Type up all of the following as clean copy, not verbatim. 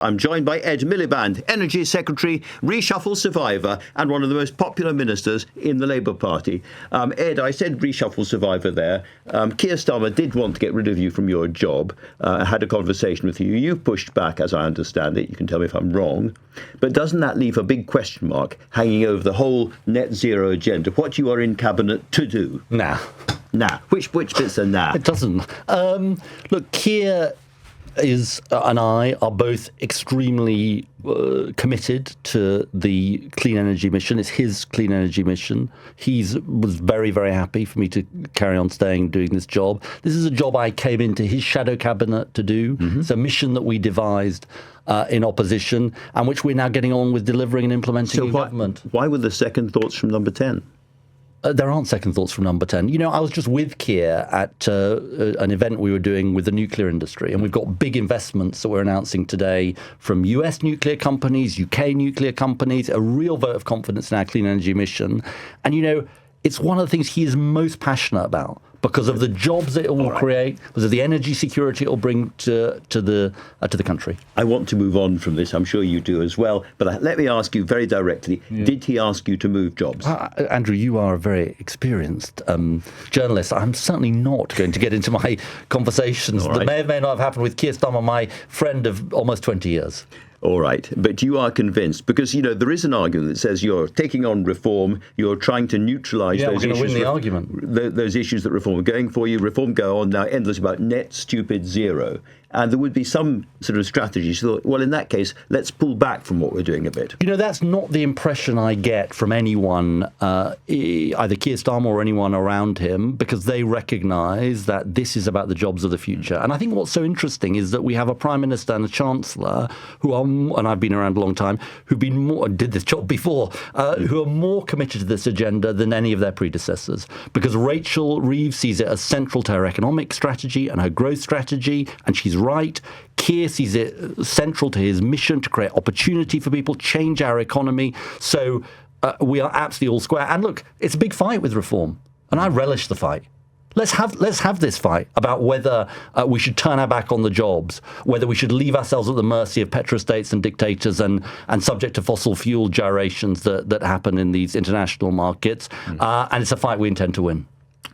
I'm joined by Ed Miliband, Energy Secretary, reshuffle survivor, and one of the most popular ministers in the Labour Party. Ed, I said reshuffle survivor there. Keir Starmer did want to get rid of you from your job. I had a conversation with you. You've pushed back, as I understand it. You can tell me if I'm wrong. But doesn't that leave a big question mark hanging over the whole net zero agenda? What you are in Cabinet to do? Nah. Which bits are nah? It doesn't. Look, Keir and I are both extremely committed to the clean energy mission. It's his clean energy mission. He was very, very happy for me to carry on staying doing this job. This is a job I came into his shadow cabinet to do. Mm-hmm. It's a mission that we devised in opposition and which we're now getting on with delivering and implementing in government. Why were the second thoughts from number 10? There aren't second thoughts from number 10. You know, I was just with Keir at an event we were doing with the nuclear industry, and we've got big investments that we're announcing today from US nuclear companies, UK nuclear companies, a real vote of confidence in our clean energy mission. And, you know, it's one of the things he is most passionate about because of the jobs it will create, because of the energy security it will bring to the country. I want to move on from this. I'm sure you do as well. But let me ask you very directly, did he ask you to move jobs? Andrew, you are a very experienced journalist. I'm certainly not going to get into my conversations that may or may not have happened with Keir Starmer, my friend of almost 20 years. All right. But you are convinced because, you know, there is an argument that says you're taking on reform, you're trying to neutralise those issues. Win the argument. Those issues that reform are going for you. Reform go on now endless about net stupid zero. And there would be some sort of strategy. So, well, in that case, let's pull back from what we're doing a bit. You know, that's not the impression I get from anyone, either Keir Starmer or anyone around him, because they recognise that this is about the jobs of the future. And I think what's so interesting is that we have a Prime Minister and a Chancellor who are, and I've been around a long time, who've been more, did this job before, who are more committed to this agenda than any of their predecessors. Because Rachel Reeves sees it as central to her economic strategy and her growth strategy, and she's right. Keir sees it central to his mission to create opportunity for people, change our economy. So we are absolutely all square. And look, it's a big fight with reform, and I relish the fight. Let's have this fight about whether we should turn our back on the jobs, whether we should leave ourselves at the mercy of petrostates and dictators and subject to fossil fuel gyrations that happen in these international markets. And it's a fight we intend to win.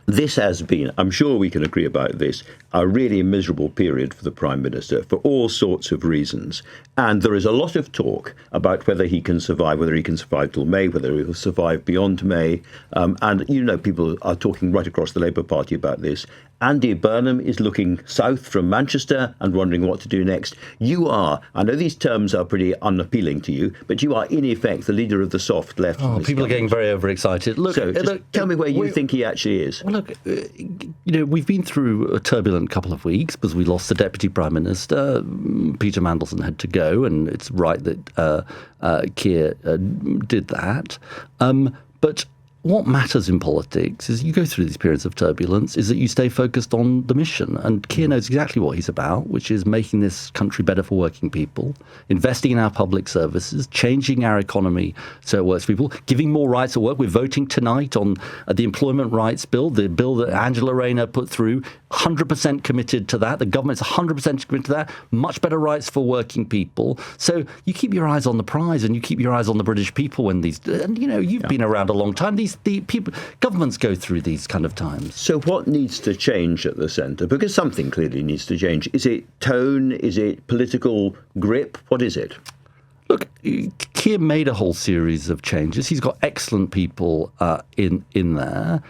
This has been, I'm sure we can agree about this, a really miserable period for the Prime Minister for all sorts of reasons. And there is a lot of talk about whether he can survive, whether he can survive till May, whether he will survive beyond May. And, you know, people are talking right across the Labour Party about this. Andy Burnham is looking south from Manchester and wondering what to do next. You are, I know these terms are pretty unappealing to you, but you are in effect the leader of the soft left. People are getting very overexcited. Look, tell me where you think he actually is. Well, look, you know, we've been through a turbulent couple of weeks because we lost the Deputy Prime Minister. Peter Mandelson had to go, and it's right that Keir did that. But what matters in politics is you go through these periods of turbulence is that you stay focused on the mission. And Keir knows exactly what he's about, which is making this country better for working people, investing in our public services, changing our economy so it works for people, giving more rights at work. We're voting tonight on the employment rights bill, the bill that Angela Rayner put through, 100% committed to that. The government's 100% committed to that. Much better rights for working people. So you keep your eyes on the prize and you keep your eyes on the British people when these, and you know, you've been around a long time. Governments go through these kind of times. So what needs to change at the centre? Because something clearly needs to change. Is it tone? Is it political grip? What is it? Look, Keir made a whole series of changes. He's got excellent people in there.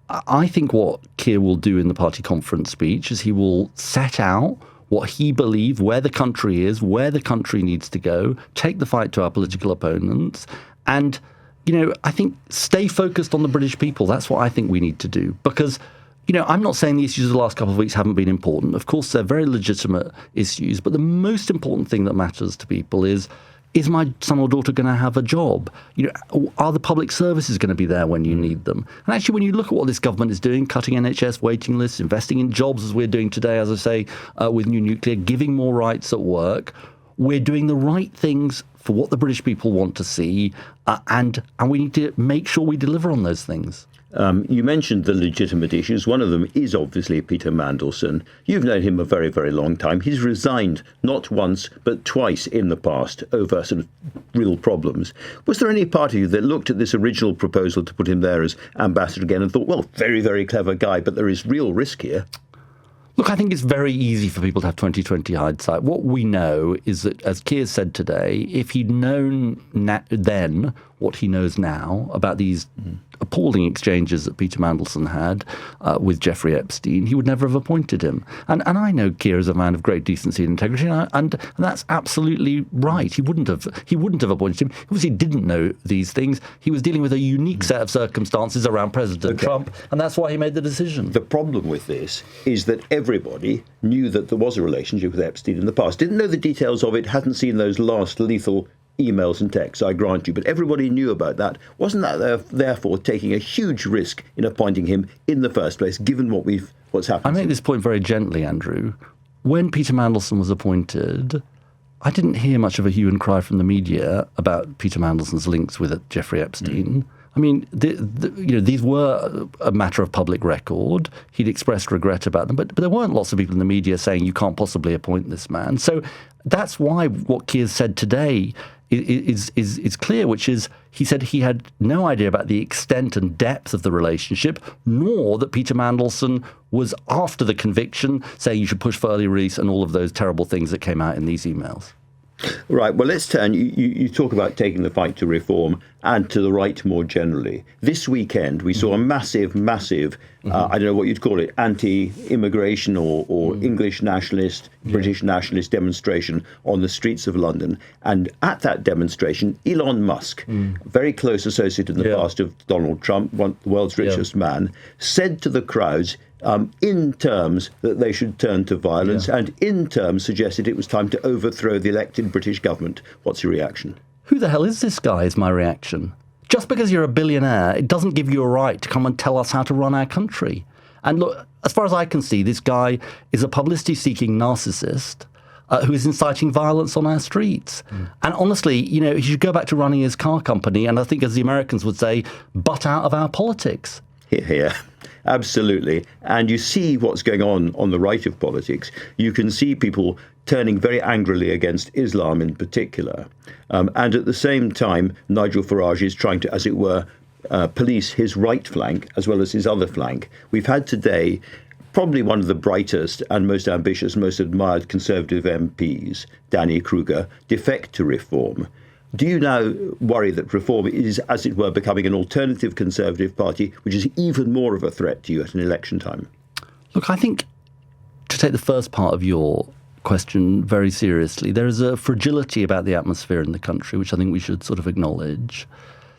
I think what Keir will do in the party conference speech is he will set out what he believes, where the country is, where the country needs to go, take the fight to our political opponents, and you know, I think stay focused on the British people. That's what I think we need to do. Because, you know, I'm not saying the issues of the last couple of weeks haven't been important. Of course, they're very legitimate issues. But the most important thing that matters to people is my son or daughter going to have a job? You know, are the public services going to be there when you need them? And actually, when you look at what this government is doing, cutting NHS waiting lists, investing in jobs as we're doing today, as I say, with new nuclear, giving more rights at work, we're doing the right things for what the British people want to see, and we need to make sure we deliver on those things. You mentioned the legitimate issues. One of them is obviously Peter Mandelson. You've known him a very, very long time. He's resigned not once, but twice in the past over sort of real problems. Was there any part of you that looked at this original proposal to put him there as ambassador again and thought, well, very, very clever guy, but there is real risk here? Look, I think it's very easy for people to have 20/20 hindsight. What we know is that, as Keir said today, if he'd known then what he knows now about these appalling exchanges that Peter Mandelson had with Jeffrey Epstein, he would never have appointed him. And I know Keir is a man of great decency and integrity, and that's absolutely right. He wouldn't have appointed him. He obviously didn't know these things. He was dealing with a unique set of circumstances around President Trump, and that's why he made the decision. The problem with this is that everybody knew that there was a relationship with Epstein in the past. Didn't know the details of it, hadn't seen those last lethal emails and texts, I grant you, but everybody knew about that. Wasn't that therefore taking a huge risk in appointing him in the first place, given what's happened? I make this point very gently, Andrew. When Peter Mandelson was appointed, I didn't hear much of a hue and cry from the media about Peter Mandelson's links with Jeffrey Epstein. I mean, these were a matter of public record. He'd expressed regret about them, but there weren't lots of people in the media saying you can't possibly appoint this man. So that's why what Keir said today is clear, which is he said he had no idea about the extent and depth of the relationship, nor that Peter Mandelson was, after the conviction, saying you should push for early release and all of those terrible things that came out in these emails. Right. Well, let's turn. You talk about taking the fight to reform and to the right more generally. This weekend, we saw a massive, I don't know what you'd call it, anti-immigration or English nationalist, British nationalist demonstration on the streets of London. And at that demonstration, Elon Musk, very close associate in the past of Donald Trump, the world's richest man, said to the crowds, in terms that they should turn to violence, and in terms suggested it was time to overthrow the elected British government. What's your reaction? Who the hell is this guy, is my reaction. Just because you're a billionaire, it doesn't give you a right to come and tell us how to run our country. And look, as far as I can see, this guy is a publicity-seeking narcissist who is inciting violence on our streets. And honestly, he should go back to running his car company, and I think, as the Americans would say, butt out of our politics. Here. Absolutely. And you see what's going on the right of politics. You can see people turning very angrily against Islam in particular. And at the same time, Nigel Farage is trying to, as it were, police his right flank as well as his other flank. We've had today probably one of the brightest and most ambitious, most admired Conservative MPs, Danny Kruger, defect to Reform. Do you now worry that Reform is, as it were, becoming an alternative Conservative party, which is even more of a threat to you at an election time? Look, I think, to take the first part of your question very seriously, there is a fragility about the atmosphere in the country, which I think we should sort of acknowledge.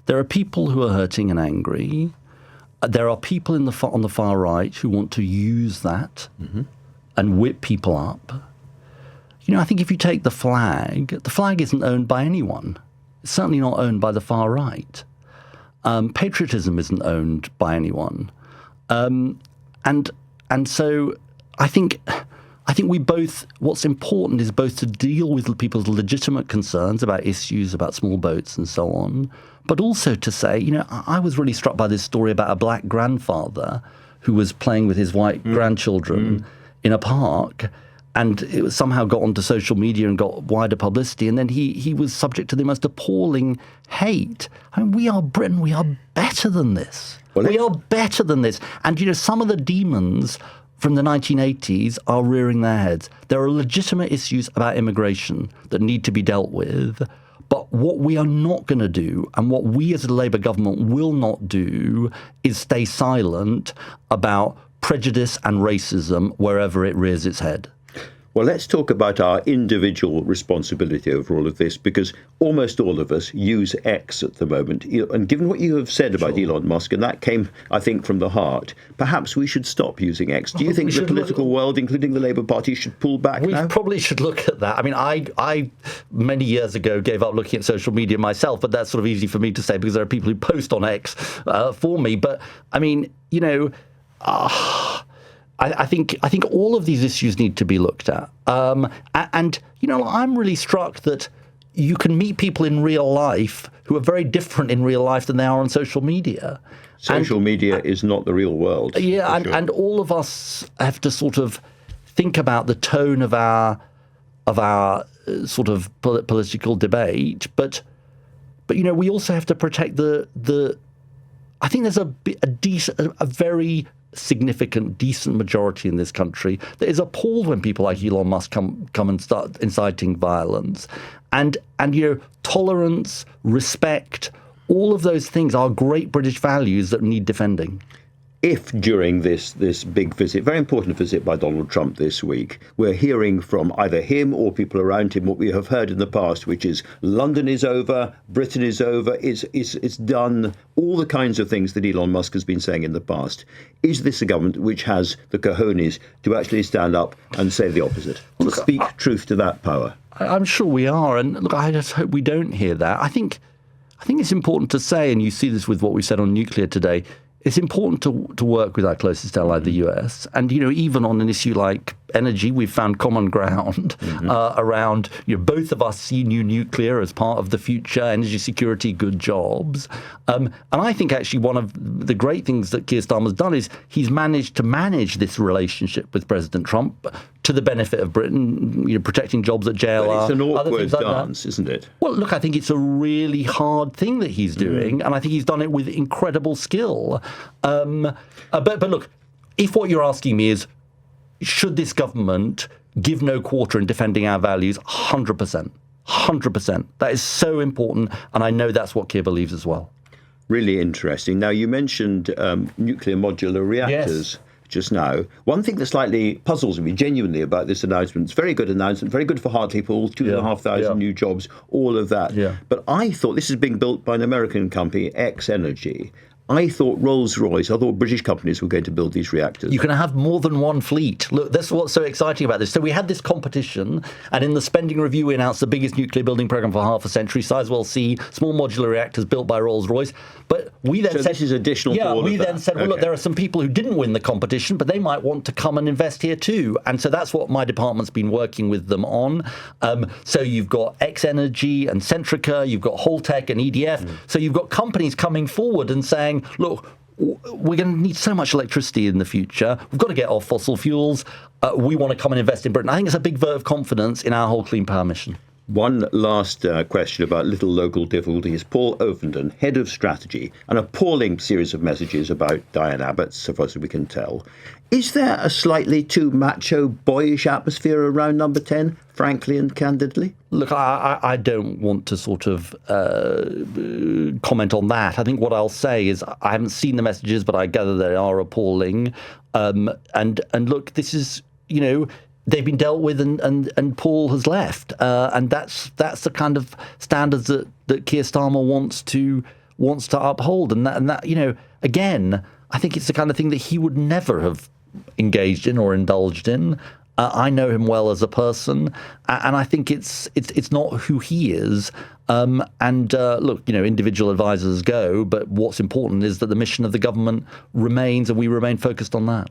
There are people who are hurting and angry. There are people on the far right who want to use that and whip people up. I think if you take the flag isn't owned by anyone. It's certainly not owned by the far right. Patriotism isn't owned by anyone. And so I think we both, what's important is both to deal with people's legitimate concerns about issues, about small boats and so on, but also to say, I was really struck by this story about a black grandfather who was playing with his white grandchildren in a park, and it somehow got onto social media and got wider publicity. And then he was subject to the most appalling hate. I mean, we are Britain. We are better than this. We are better than this. And, some of the demons from the 1980s are rearing their heads. There are legitimate issues about immigration that need to be dealt with. But what we are not going to do, and what we as a Labour government will not do, is stay silent about prejudice and racism wherever it rears its head. Well, let's talk about our individual responsibility over all of this, because almost all of us use X at the moment. And given what you have said about Elon Musk, and that came, I think, from the heart, perhaps we should stop using X. Do you think the political world, including the Labour Party, should pull back now? We probably should look at that. I mean, I many years ago gave up looking at social media myself, but that's sort of easy for me to say because there are people who post on X for me. But, I mean, I think all of these issues need to be looked at. And I'm really struck that, you can meet people in real life who are very different in real life than they are on social media. Social media is not the real world. Yeah, sure. and all of us have to sort of think about the tone of our sort of political debate, but we also have to protect the. I think there's a very significant, decent majority in this country that is appalled when people like Elon Musk come and start inciting violence, and tolerance, respect. All of those things are great British values that need defending. If during this big visit, very important visit by Donald Trump this week, we're hearing from either him or people around him what we have heard in the past, which is London is over, Britain is over, it's done, all the kinds of things that Elon Musk has been saying in the past. Is this a government which has the cojones to actually stand up and say the opposite, to speak truth to that power? I'm sure we are, and look, I just hope we don't hear that. I think it's important to say, and you see this with what we said on nuclear today, it's important to work with our closest ally, the US. And, even on an issue like energy, we've found common ground around, both of us see new nuclear as part of the future, energy security, good jobs. And I think actually one of the great things that Keir Starmer's done is he's managed to manage this relationship with President Trump to the benefit of Britain, protecting jobs at JLR. But it's an awkward dance, isn't it? Well, look, I think it's a really hard thing that he's doing, and I think he's done it with incredible skill. But look, if what you're asking me is, should this government give no quarter in defending our values? 100%. 100%. That is so important, and I know that's what Keir believes as well. Really interesting. Now, you mentioned nuclear modular reactors. Yes. Just now. One thing that slightly puzzles me genuinely about this announcement, it's a very good announcement, very good for Hartlepool, 2,500 new jobs, all of that. Yeah. But I thought this is being built by an American company, X Energy. I thought Rolls-Royce, I thought British companies were going to build these reactors. You can have more than one fleet. Look, that's what's so exciting about this. So we had this competition, and in the spending review, we announced the biggest nuclear building program for half a century, Sizewell C, small modular reactors built by Rolls-Royce. But we then said... this is additional to all of that. Yeah, we then said, well, look, there are some people who didn't win the competition, but they might want to come and invest here too. And so that's what my department's been working with them on. So you've got X Energy and Centrica, you've got Holtec and EDF. So you've got companies coming forward and saying, look, we're going to need so much electricity in the future. We've got to get off fossil fuels. We want to come and invest in Britain. I think it's a big vote of confidence in our whole clean power mission. One last question about little local difficulties. Paul Ovenden, head of strategy, an appalling series of messages about Diane Abbott, so far as we can tell. Is there a slightly too macho, boyish atmosphere around number 10, frankly and candidly? Look, I don't want to sort of comment on that. I think what I'll say is I haven't seen the messages, but I gather they are appalling. And look, this is, they've been dealt with and Paul has left. And that's the kind of standards that Keir Starmer wants to uphold. And that, again, I think it's the kind of thing that he would never have engaged in or indulged in. I know him well as a person, and I think it's not who he is. Look, individual advisors go, but what's important is that the mission of the government remains, and we remain focused on that.